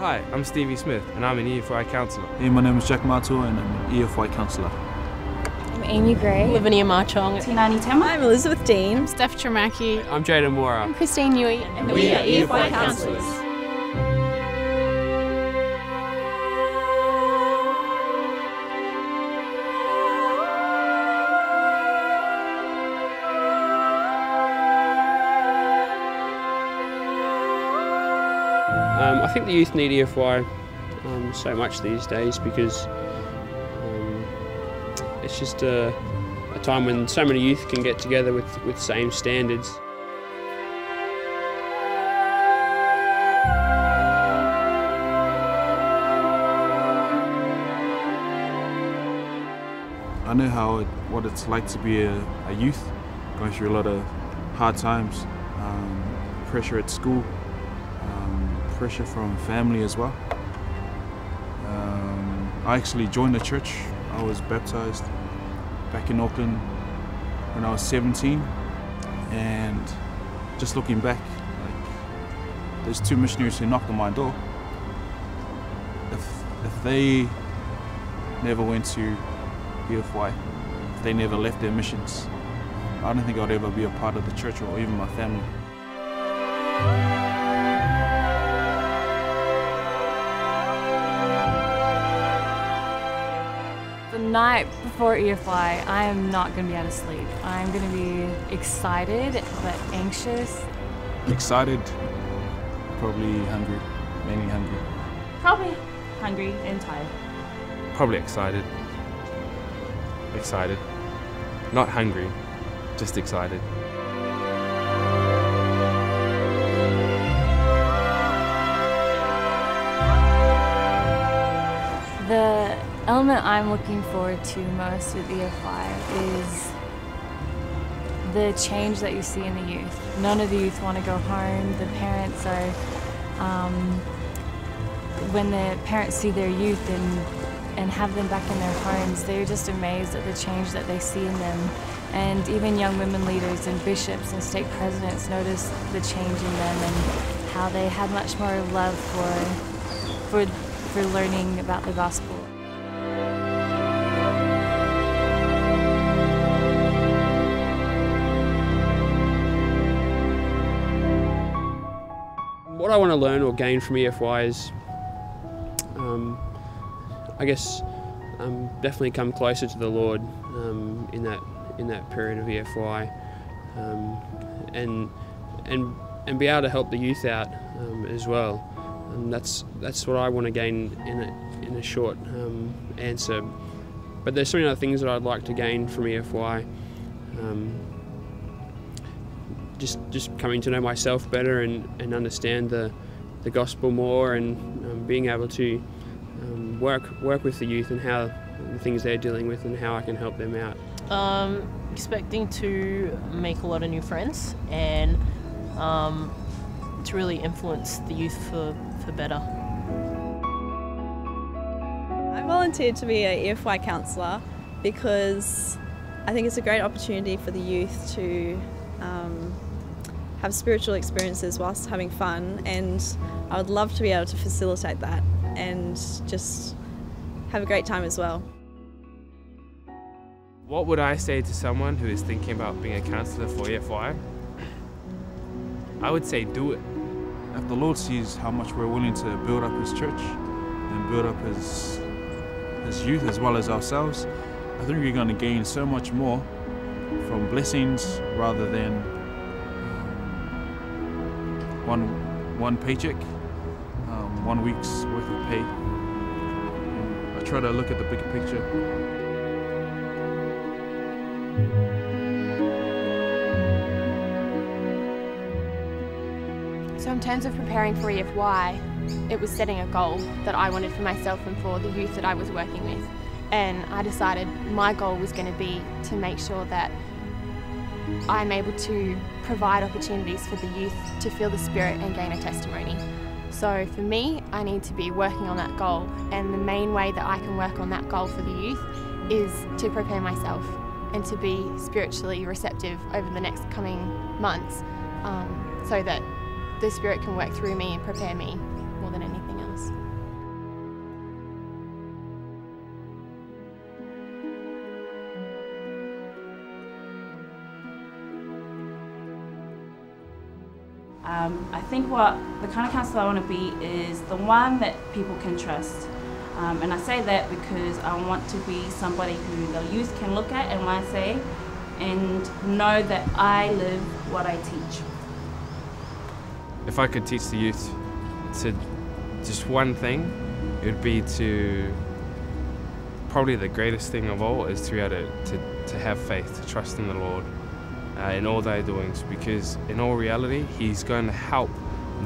Hi, I'm Stevie Smith and I'm an EFY Counsellor. Hey, my name is Jack Mato and I'm an EFY Counsellor. I'm Amy Gray. Lavinia Marchong. Tinani Tema. I'm Elizabeth Dean. Steph Tramaki. I'm Jada Mora. I'm Christine Newey. And we are EFY Counsellors. I think the youth need EFY so much these days because it's just a time when so many youth can get together with same standards. I know what it's like to be a youth, going through a lot of hard times, pressure at school, pressure from family as well. I actually joined the church. I was baptized back in Auckland when I was 17, and just looking back, there's two missionaries who knocked on my door. If they never went to EFY, if they never left their missions, I don't think I'd ever be a part of the church or even my family. The night before EFY, I am not going to be able to sleep. I'm going to be excited but anxious. Excited, probably hungry, mainly hungry. Probably hungry and tired. Probably excited. Excited. Not hungry, just excited. The element I'm looking forward to most with EFY is the change that you see in the youth. None of the youth want to go home. The parents are, when the parents see their youth and have them back in their homes, they're just amazed at the change that they see in them. And even young women leaders and bishops and stake presidents notice the change in them and how they had much more love for learning about the gospel. What I want to learn or gain from EFY is, I guess, definitely come closer to the Lord in that period of EFY, and be able to help the youth out as well. And that's what I want to gain in a short answer. But there's so many other things that I'd like to gain from EFY. Just coming to know myself better and understand the gospel more, and being able to work with the youth and how the things they're dealing with and how I can help them out. Expecting to make a lot of new friends and to really influence the youth for better. I volunteered to be an EFY counsellor because I think it's a great opportunity for the youth to have spiritual experiences whilst having fun, and I would love to be able to facilitate that and just have a great time as well. What would I say to someone who is thinking about being a counsellor for EFY? I would say do it. If the Lord sees how much we're willing to build up His church and build up His youth as well as ourselves, I think we're going to gain so much more from blessings rather than one paycheck, 1 week's worth of pay. I try to look at the bigger picture. So in terms of preparing for EFY, it was setting a goal that I wanted for myself and for the youth that I was working with. And I decided my goal was going to be to make sure that I'm able to provide opportunities for the youth to feel the Spirit and gain a testimony. So for me, I need to be working on that goal, and the main way that I can work on that goal for the youth is to prepare myself and to be spiritually receptive over the next coming months, so that the Spirit can work through me and prepare me more than anything else. I think what the kind of counsellor I want to be is the one that people can trust. And I say that because I want to be somebody who the youth can look at and want to say and know that I live what I teach. If I could teach the youth to just one thing, it would be to, probably the greatest thing of all is to be able to have faith, to trust in the Lord in all their doings, because in all reality, He's going to help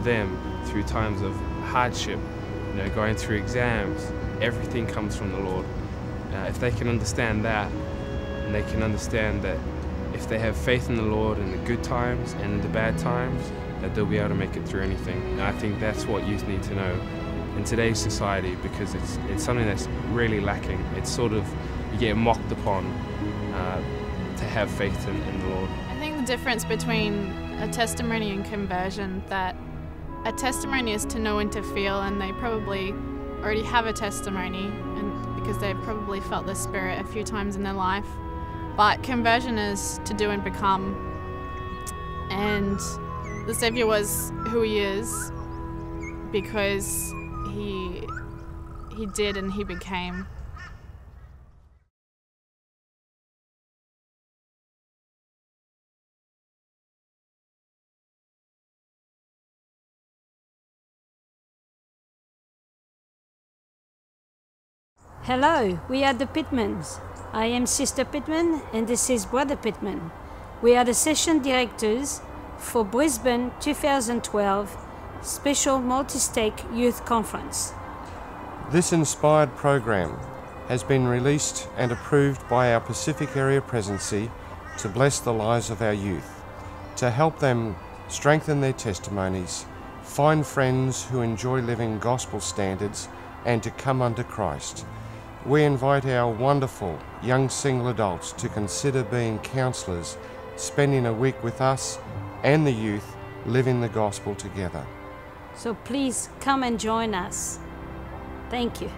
them through times of hardship, going through exams. Everything comes from the Lord. If they can understand that, and they can understand that if they have faith in the Lord in the good times and in the bad times, that they'll be able to make it through anything. And I think that's what youth need to know in today's society, because it's something that's really lacking. It's sort of, you get mocked upon to have faith in the Lord. I think the difference between a testimony and conversion, that a testimony is to know and to feel, and they probably already have a testimony, and because they've probably felt the Spirit a few times in their life. But conversion is to do and become, and the Saviour was who He is because He did and He became. Hello, we are the Pittmans. I am Sister Pittman and this is Brother Pittman. We are the session directors for Brisbane 2012 Special Multi-Stake Youth Conference. This inspired program has been released and approved by our Pacific Area Presidency to bless the lives of our youth, to help them strengthen their testimonies, find friends who enjoy living gospel standards, and to come under Christ. We invite our wonderful young single adults to consider being counsellors, spending a week with us and the youth living the gospel together. So please come and join us. Thank you.